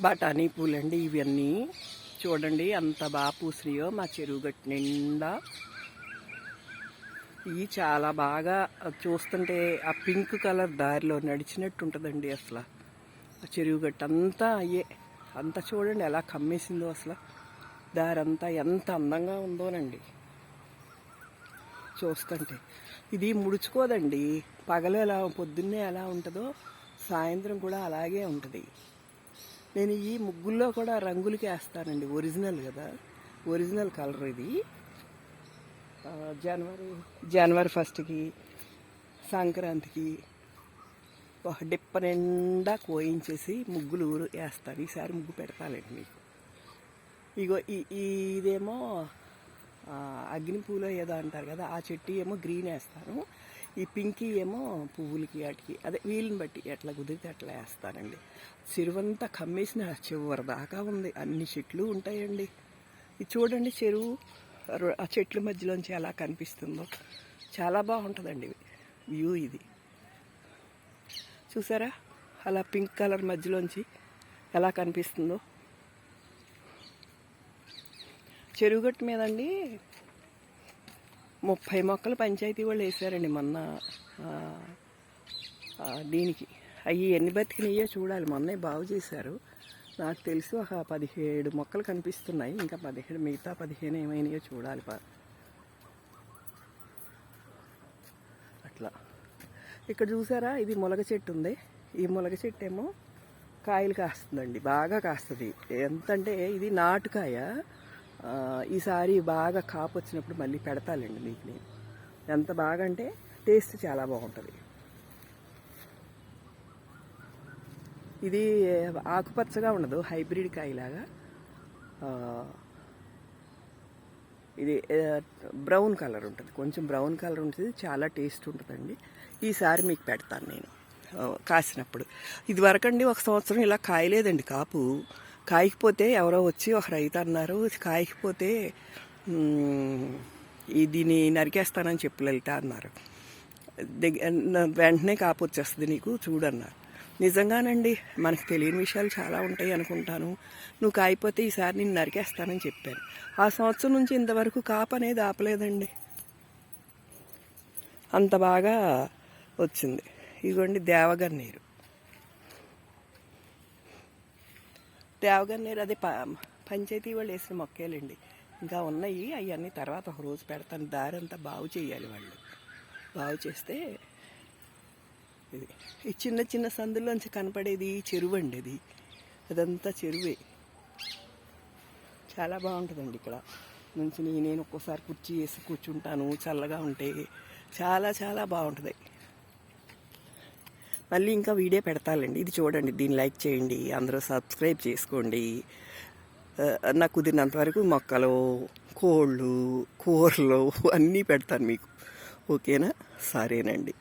బఠానీ పూలండి ఇవన్నీ. చూడండి అంత బాగా పూసినాయో మా చెరువు గట్టు నిండా. ఇవి చాలా బాగా చూస్తుంటే ఆ పింక్ కలర్ దారిలో నడిచినట్టు ఉంటుందండి. అసలు ఆ చెరువు గట్టు అంతా అయ్యే. అంతా చూడండి ఎలా కమ్మేసిందో. అసలు దారంతా ఎంత అందంగా ఉందోనండి చూస్తుంటే. ఇది ముడుచుకోదండి. పగలు ఎలా పొద్దున్నే ఎలా ఉంటుందో సాయంత్రం కూడా అలాగే ఉంటుంది. నేను ఈ ముగ్గుల్లో కూడా రంగులకి వేస్తానండి. ఒరిజినల్ కదా, ఒరిజినల్ కలర్ ఇది. జనవరి 1కి, సంక్రాంతికి ఒక డిప్ప నిండా కోయించేసి ముగ్గులు వేస్తాను. ఈసారి ముగ్గు పెడతానండి మీకు. ఇగో ఇదేమో అగ్నిపూలో ఏదో అంటారు కదా, ఆ చెట్టు ఏమో గ్రీన్ వేస్తాను. ఈ పింకీ ఏమో పువ్వులకి వాటికి అదే వీలుని బట్టి ఎట్లా కుదిరితే అట్లా వేస్తానండి. చెరువంతా కమ్మేసిన చివరి దాకా ఉంది. అన్ని చెట్లు ఉంటాయండి. ఇది చూడండి చెరువు ఆ చెట్ల మధ్యలోంచి ఎలా కనిపిస్తుందో. చాలా బాగుంటుందండి వ్యూ ఇది. చూసారా అలా పింక్ కలర్ మధ్యలోంచి ఎలా కనిపిస్తుందో. చెరువుగట్టు మీదండి 30 మొక్కలు పంచాయతీ వాళ్ళు వేసారండి మొన్న. దీనికి అవి ఎన్ని బతికినాయో చూడాలి. మొన్నే బాగు చేశారు. నాకు తెలిసి ఒక 17 మొక్కలు కనిపిస్తున్నాయి. ఇంకా 17, మిగతా 15 ఏమైనాయో చూడాలి. అట్లా ఇక్కడ చూసారా ఇది ములగ చెట్టు ఉంది. ఈ ములగ చెట్టు ఏమో కాయలు కాస్తుందండి, బాగా కాస్తుంది. ఎంతంటే ఇది నాటుకాయ. ఈసారి బాగా కాపు వచ్చినప్పుడు మళ్ళీ పెడతానండి మీకు నేను. ఎంత బాగా అంటే టేస్ట్ చాలా బాగుంటుంది. ఇది ఆకుపచ్చగా ఉండదు, హైబ్రిడ్ కాయలాగా. ఇది బ్రౌన్ కలర్ ఉంటుంది, కొంచెం బ్రౌన్ కలర్ ఉంటుంది. చాలా టేస్ట్ ఉంటుందండి. ఈసారి మీకు పెడతాను నేను కాసినప్పుడు. ఇది వరకండి ఒక సంవత్సరం ఇలా కాయలేదండి కాపు. కాయకపోతే ఎవరో వచ్చి ఒక రైతు అన్నారు, కాయకపోతే దీన్ని నరికేస్తానని చెప్పి లలిత అన్నారు. వెంటనే కాపు వచ్చేస్తుంది నీకు చూడన్నారు. నిజంగానండి, మనకు తెలియని విషయాలు చాలా ఉంటాయి అనుకుంటాను. నువ్వు కాయిపోతే ఈసారి నేను నరికేస్తానని చెప్పాను. ఆ సంవత్సరం నుంచి ఇంతవరకు కాపు అనేది ఆపలేదండి. అంత బాగా వచ్చింది. ఇదిగోండి దేవగన్నేరు. దేవగన్నేరు అదే పంచాయతీ వాళ్ళు వేసిన మొక్కేలండి. ఇంకా ఉన్నాయి. అవన్నీ తర్వాత ఒక రోజు పెడతాను. దారి అంతా బాగు చేయాలి వాళ్ళు. బాగు చేస్తే ఇది ఈ చిన్న చిన్న సందుల్లోంచి కనపడేది చెరువు అండి. అది అదంతా చెరువే. చాలా బాగుంటుందండి ఇక్కడ నుంచి. నేను ఒక్కోసారి కుర్చీ వేసి కూర్చుంటాను, చల్లగా ఉంటే చాలా చాలా బాగుంటుంది. మళ్ళీ ఇంకా వీడియో పెడతానండి. ఇది చూడండి, దీన్ని లైక్ చేయండి, అందరూ సబ్స్క్రైబ్ చేసుకోండి. నాకు కుదిరినంతవరకు మొక్కలు, కోళ్ళు, కూరలు అన్నీ పెడతాను మీకు. ఓకేనా? సరేనండి.